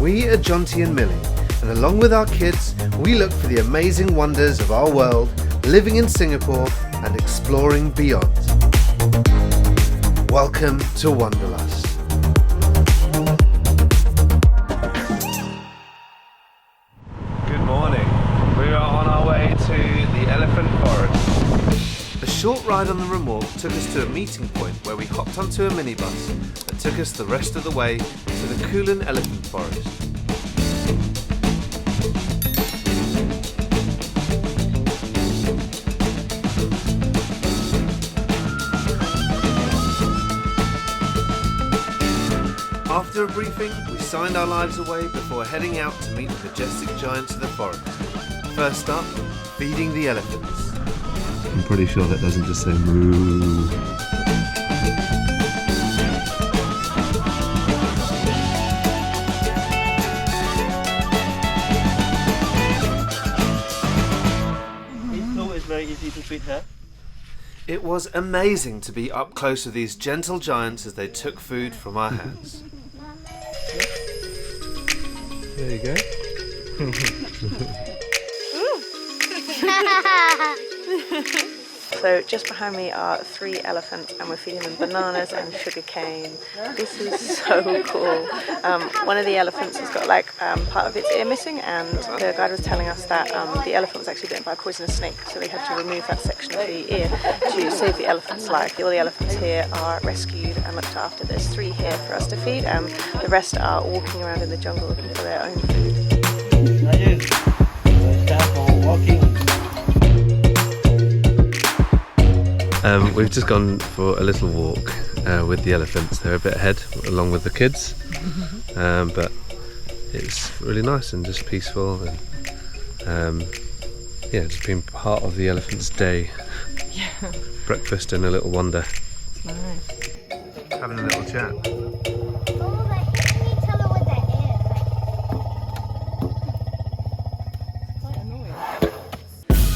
We are Jonty and Millie, and along with our kids, we look for the amazing wonders of our world, living in Singapore and exploring beyond. Welcome to Wonderlust. Good morning. We are on our way to the Elephant Forest. A short ride on the remorque took us to a meeting point where we hopped onto a minibus that took us the rest of the way to the Kulen Elephant Forest. After a briefing, we signed our lives away before heading out to meet the majestic giants of the forest. First up, feeding the elephants. I'm pretty sure that doesn't just say moo. It's very easy to feed her. It was amazing to be up close with these gentle giants as they took food from our hands. There you go. So just behind me are 3 elephants and we're feeding them bananas and sugar cane. This is so cool. One of the elephants has got like part of its ear missing, and the guide was telling us that the elephant was actually bitten by a poisonous snake, so they had to remove that section of the ear to save the elephant's life. All the elephants here are rescued and looked after. There's 3 here for us to feed, and the rest are walking around in the jungle looking for their own food. We've just gone for a little walk with the elephants. They're a bit ahead, along with the kids, but it's really nice and just peaceful, and yeah, just being part of the elephant's day. Yeah. Breakfast and a little wander. It's nice. Having a little chat.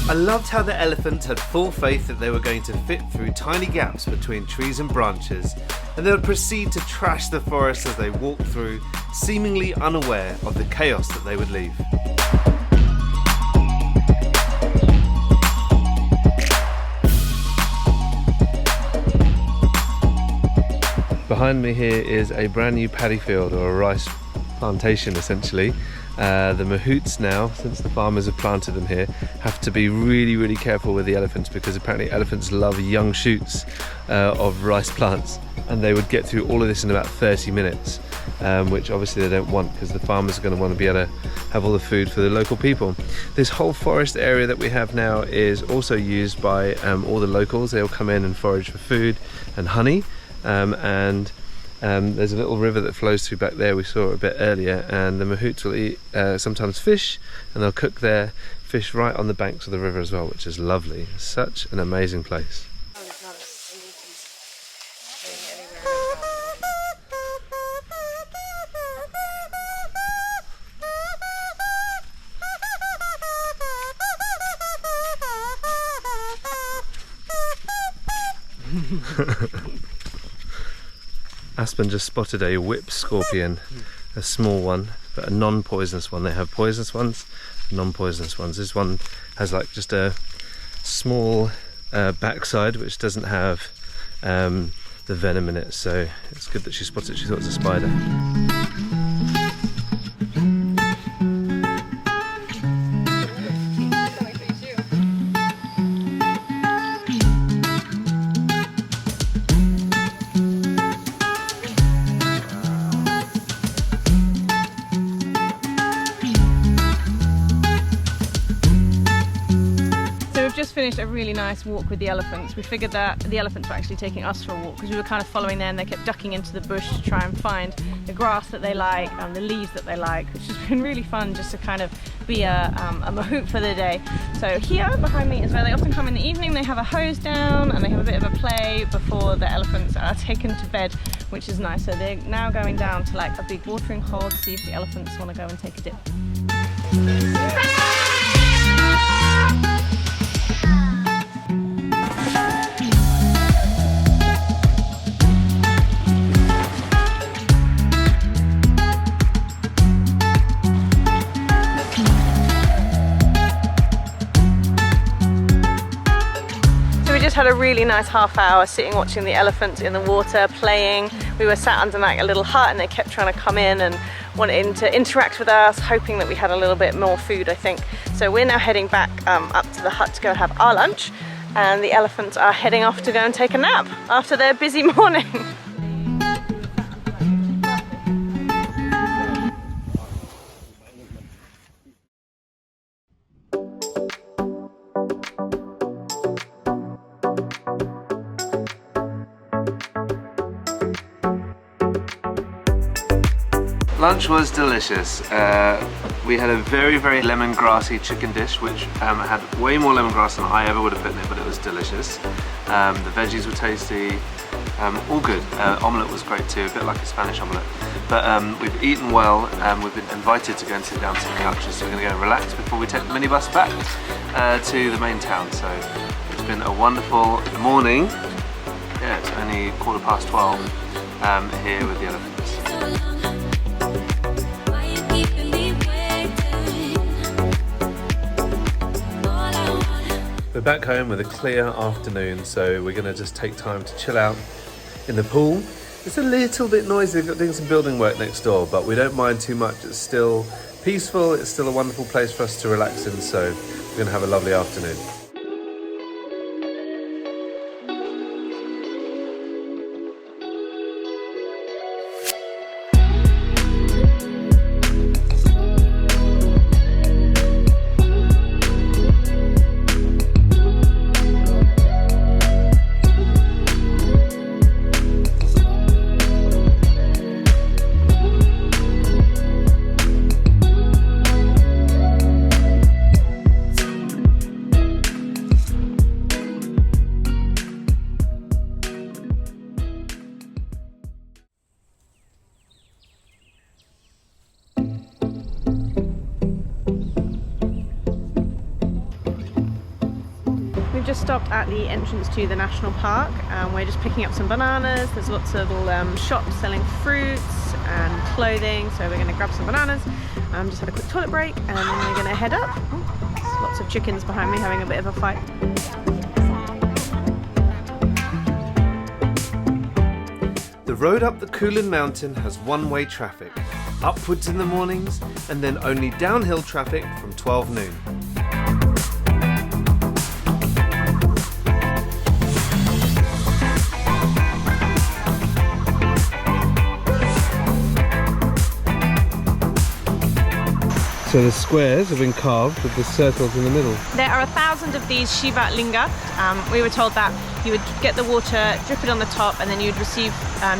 I loved how the elephants had full faith that they were going to fit through tiny gaps between trees and branches, and they would proceed to trash the forest as they walked through, seemingly unaware of the chaos that they would leave. Behind me here is a brand new paddy field, or a rice plantation essentially. The mahouts now, since the farmers have planted them here, have to be really careful with the elephants, because apparently elephants love young shoots of rice plants, and they would get through all of this in about 30 minutes, which obviously they don't want, because the farmers are going to want to be able to have all the food for the local people. This whole forest area that we have now is also used by all the locals. They all come in and forage for food and honey, and there's a little river that flows through back there. We saw it a bit earlier, and the mahouts will eat sometimes fish, and they'll cook their fish right on the banks of the river as well, which is lovely. It's such an amazing place. Aspen just spotted a whip scorpion, a small one, but a non-poisonous one. They have poisonous ones, non-poisonous ones. This one has like just a small backside which doesn't have the venom in it, so it's good that she spotted it. She thought it was a spider. Finished a really nice walk with the elephants. We figured that the elephants were actually taking us for a walk, because we were kind of following them. They kept ducking into the bush to try and find the grass that they like and the leaves that they like, which has been really fun just to kind of be a mahout for the day. So here behind me is where they often come in the evening. They have a hose down and they have a bit of a play before the elephants are taken to bed, which is nice. So they're now going down to like a big watering hole to see if the elephants want to go and take a dip. had a really nice half hour sitting watching the elephants in the water, playing. We were sat under like a little hut and they kept trying to come in and wanting to interact with us, hoping that we had a little bit more food, I think. So we're now heading back up to the hut to go and have our lunch, and the elephants are heading off to go and take a nap after their busy morning. Lunch was delicious. We had a very, very lemongrassy chicken dish, which had way more lemongrass than I ever would have put in it, but it was delicious. The veggies were tasty, all good. Omelette was great too, a bit like a Spanish omelette. But we've eaten well, and we've been invited to go and sit down some couches, so we're going to go and relax before we take the minibus back to the main town. So it's been a wonderful morning. Yeah, it's only 12:15 here with the elephants. We're back home with a clear afternoon, so we're going to just take time to chill out in the pool. It's a little bit noisy, they've got doing some building work next door, but we don't mind too much. It's still peaceful, it's still a wonderful place for us to relax in, so we're going to have a lovely afternoon. Just stopped at the entrance to the national park, and we're just picking up some bananas. There's lots of little shops selling fruits and clothing, so we're going to grab some bananas, just have a quick toilet break, and then we're going to head up. Oh, lots of chickens behind me having a bit of a fight. The road up the Kulen mountain has one-way traffic, upwards in the mornings, and then only downhill traffic from 12 noon. So the squares have been carved with the circles in the middle. There are 1,000 of these Shiva Linga. We were told that you would get the water, drip it on the top, and then you'd receive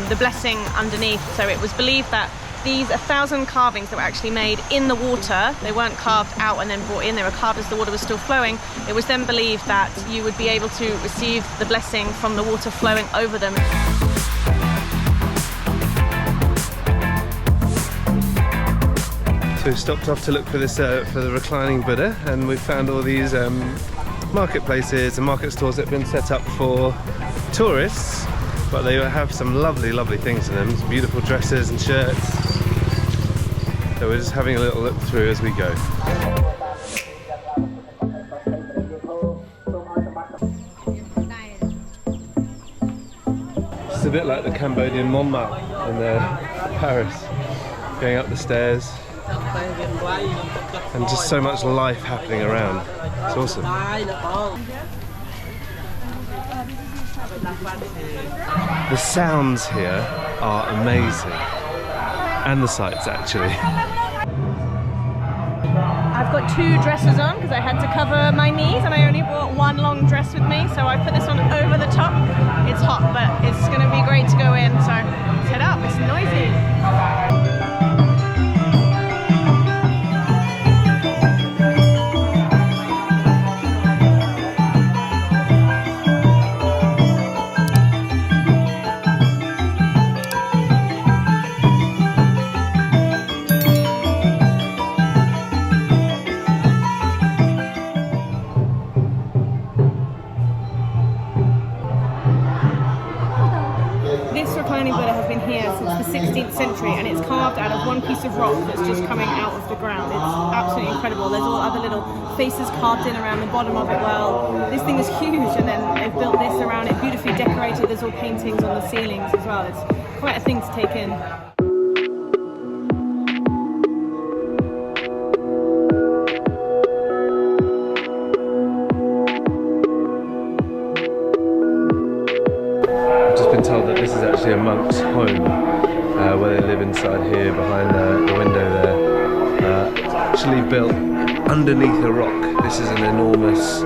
the blessing underneath. So it was believed that these 1,000 carvings that were actually made in the water, they weren't carved out and then brought in, they were carved as the water was still flowing. It was then believed that you would be able to receive the blessing from the water flowing over them. So we stopped off to look for this for the reclining Buddha, and we found all these marketplaces and market stores that have been set up for tourists, but they have some lovely, lovely things in them, some beautiful dresses and shirts. So we're just having a little look through as we go. It's a bit like the Cambodian Montmartre in Paris, going up the stairs. And just so much life happening around. It's awesome. The sounds here are amazing. And the sights, actually. I've got 2 dresses on because I had to cover my knees, and I only brought 1 long dress with me, so I put this on over the top. It's hot, but it's going to be great to go in, so let's head up. It's noisy. carved out of one piece of rock that's just coming out of the ground. It's absolutely incredible. There's all other little faces carved in around the bottom of it. Well, this thing is huge, and then they've built this around it, beautifully decorated. There's all paintings on the ceilings as well. It's quite a thing to take in. Told that this is actually a monk's home, where they live inside here behind the window there. It's actually built underneath a rock. This is an enormous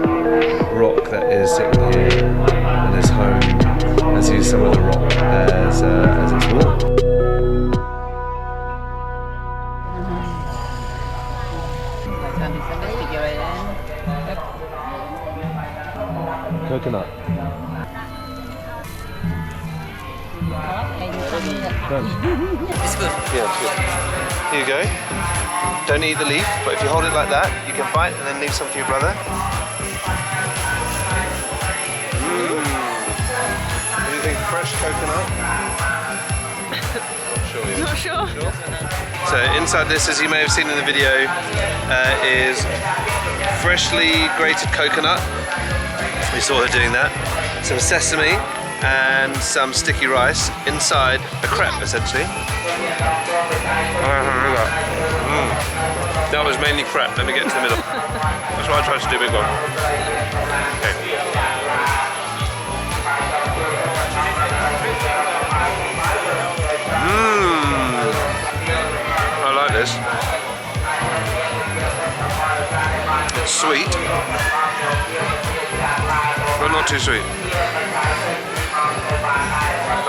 rock that is sitting here, and his home has used some of the rock as its wall. Coconut. It's good. Yeah, it's good. Here you go. Don't eat the leaf, but if you hold it like that, you can bite and then leave some for your brother. What do you think? Fresh coconut? Not sure. Not sure. So inside this, as you may have seen in the video, is freshly grated coconut. We saw her doing that. Some sesame and some sticky rice inside a crepe, essentially. That was mainly crepe. Let me get into the middle. That's what I tried to do, big one. Okay. I like this. It's sweet, but not too sweet.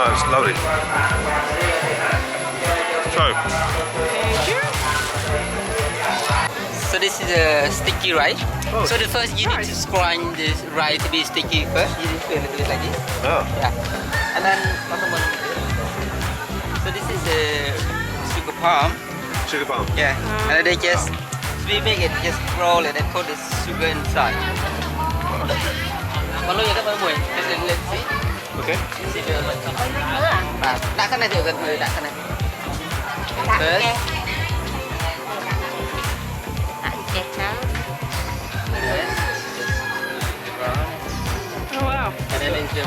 Oh, it's lovely. So this is a sticky rice. Oh. So the first you need to scrunch this rice to be sticky first. You need to do a little bit like this. Oh. Yeah. And then so this is a sugar palm. Sugar palm. Yeah. And then they just we make it just roll and then put the sugar inside. Còn lúc các bạn muốn, let's see. Okay. See the đặt cái này thì gần người đặt cái này. First. Oh wow. And then into the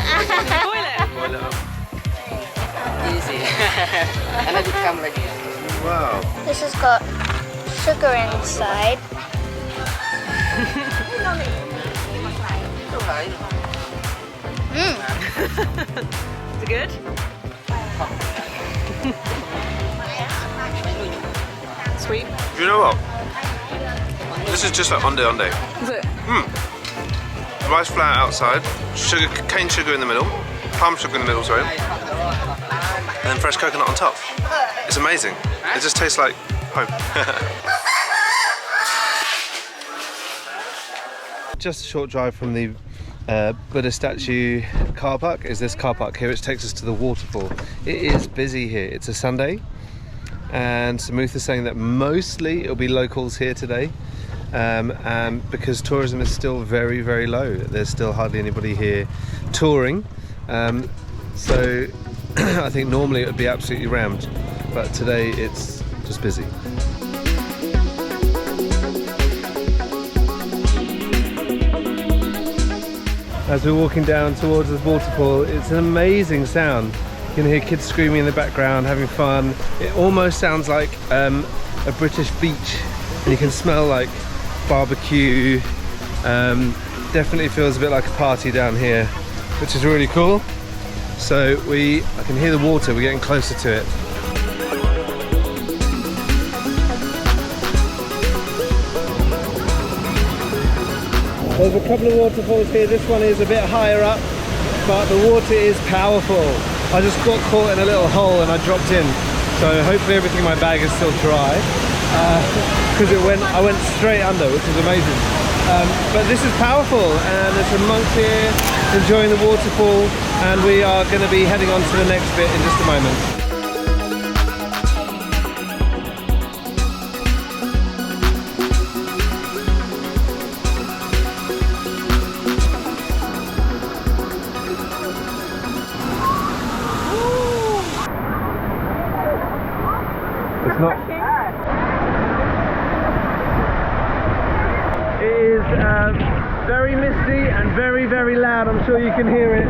Boil it. easy. And then it become like this. Wow. This has got sugar inside. Is it good? Sweet. You know what? This is just like onde onde. Is it? Rice flour outside, sugar, cane sugar in the middle, palm sugar in the middle, sorry, and then fresh coconut on top. It's amazing. It just tastes like home. Just a short drive from the Buddha statue car park is this car park here, which takes us to the waterfall. It is busy here. It's a Sunday, and Samutha is saying that mostly it'll be locals here today, and because tourism is still very, very low. There's still hardly anybody here touring, so I think normally it would be absolutely rammed, but today it's just busy. As we're walking down towards this waterfall, it's an amazing sound. You can hear kids screaming in the background, having fun. It almost sounds like a British beach, and you can smell like barbecue. Definitely feels a bit like a party down here, which is really cool. So I can hear the water, we're getting closer to it. There's a couple of waterfalls here. This one is a bit higher up, but the water is powerful. I just got caught in a little hole and I dropped in. So hopefully everything in my bag is still dry, because I went straight under, which is amazing. But this is powerful, and there's some monks here enjoying the waterfall, and we are going to be heading on to the next bit in just a moment. It's not. It is very misty and very, very loud. I'm sure you can hear it.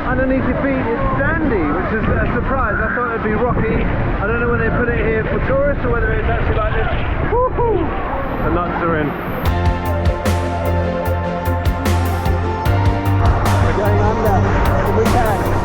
Underneath your feet it's sandy, which is a surprise. I thought it'd be rocky. I don't know whether they put it here for tourists or whether it's actually like this. Woohoo! The nuts are in. We're going under if we can.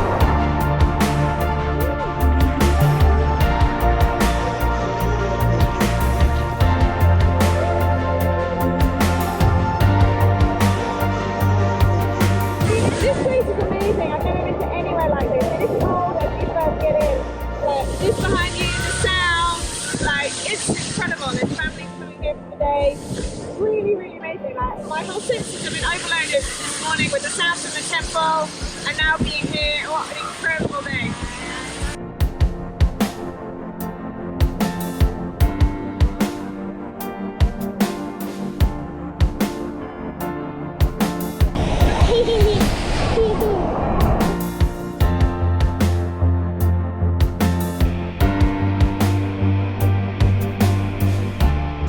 This place is amazing. I've never been to anywhere like this. It is cold as you first get in. But this behind you, the sound, like it's incredible. There's families coming here for the day. Really, really amazing. Like my whole senses have been overloaded this morning with the sounds from the temple and now being here. What an incredible day.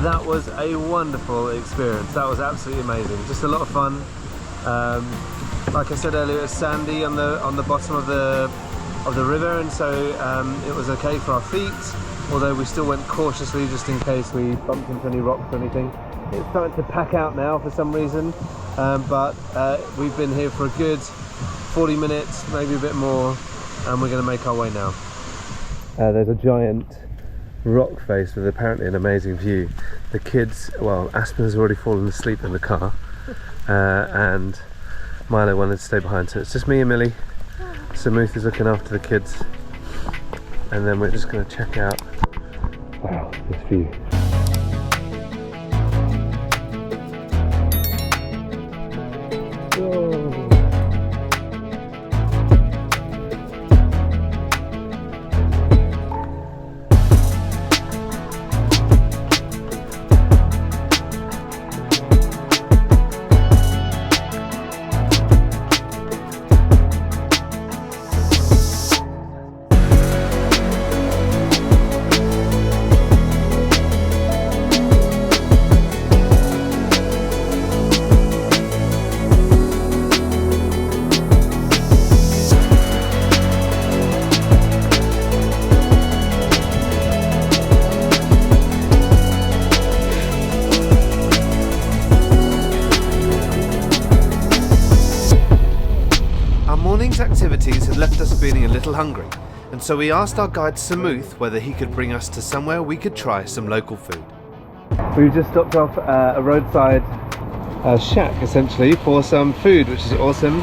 That was a wonderful experience. That was absolutely amazing. Just a lot of fun. Like I said earlier, it's sandy on the bottom of the river, and so it was okay for our feet. Although we still went cautiously just in case we bumped into any rocks or anything. It's starting to pack out now for some reason, but we've been here for a good 40 minutes, maybe a bit more, and we're going to make our way now. There's a giant rock face with apparently an amazing view. The kids, well, Aspen has already fallen asleep in the car, and Milo wanted to stay behind, so it's just me and Millie. Samuth is looking after the kids, and then we're just going to check out, wow, this view. Whoa. Activities had left us feeling a little hungry, and so we asked our guide Samuth whether he could bring us to somewhere we could try some local food. We've just stopped off a roadside shack essentially for some food, which is awesome.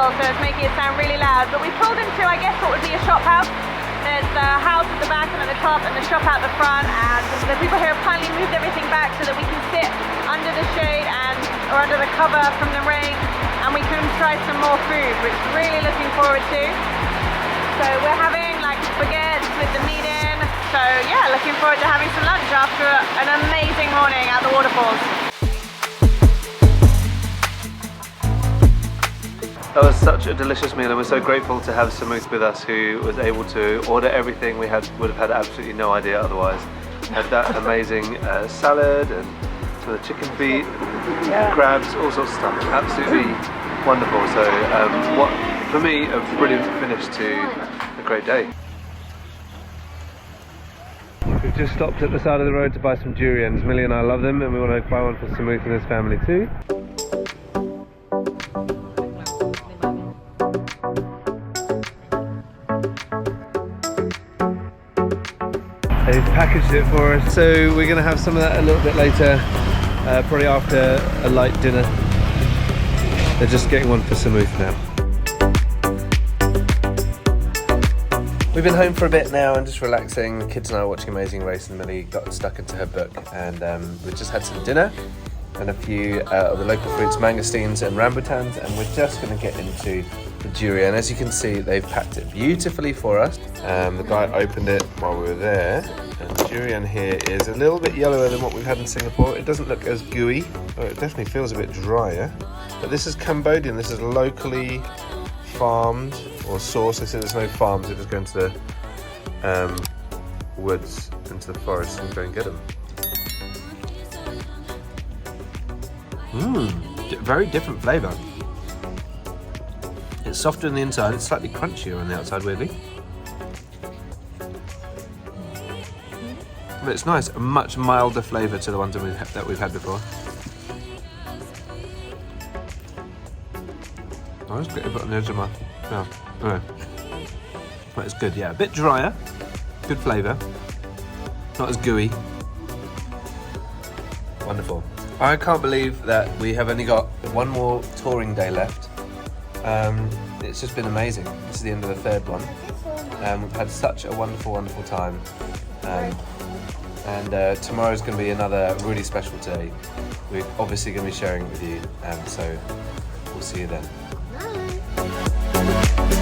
So it's making it sound really loud, but we pulled into, I guess, what would be a shop house. There's the house at the back and at the top, and the shop out the front, and the people here have kindly moved everything back so that we can sit under the shade or under the cover from the rain, and we can try some more food, which we're really looking forward to. So we're having like spaghetti with the meat in, so yeah, looking forward to having some lunch after an amazing morning at the waterfalls. That was such a delicious meal, and we're so grateful to have Samuth with us, who was able to order everything we would have had absolutely no idea otherwise. Had that amazing salad and some of the chicken feet, crabs, all sorts of stuff. Absolutely wonderful. So for me, a brilliant finish to a great day. We've just stopped at the side of the road to buy some durians. Millie and I love them, and we want to buy one for Samuth and his family too. They've packaged it for us, so we're going to have some of that a little bit later, probably after a light dinner. They're just getting one for Samuth now. We've been home for a bit now and just relaxing. The kids and I are watching Amazing Race, and Millie got stuck into her book, and we just had some dinner. and a few of the local fruits, mangosteens and rambutans, and we're just going to get into the durian. As you can see, they've packed it beautifully for us. The guy opened it while we were there, and the durian here is a little bit yellower than what we've had in Singapore. It doesn't look as gooey, but it definitely feels a bit drier. But this is Cambodian, this is locally farmed or sourced. They said there's no farms, they just go into the woods, into the forest and go and get them. Very different flavour. It's softer on the inside, it's slightly crunchier on the outside, weirdly. But it's nice, a much milder flavour to the ones that we've had before. I was getting a bit on the edge of my mouth. Anyway. But it's good, yeah. A bit drier, good flavour, not as gooey. Wonderful. I can't believe that we have only got one more touring day left. It's just been amazing. This is the end of the third one. We've had such a wonderful, wonderful time. And tomorrow's going to be another really special day. We're obviously going to be sharing it with you, so we'll see you then. Bye.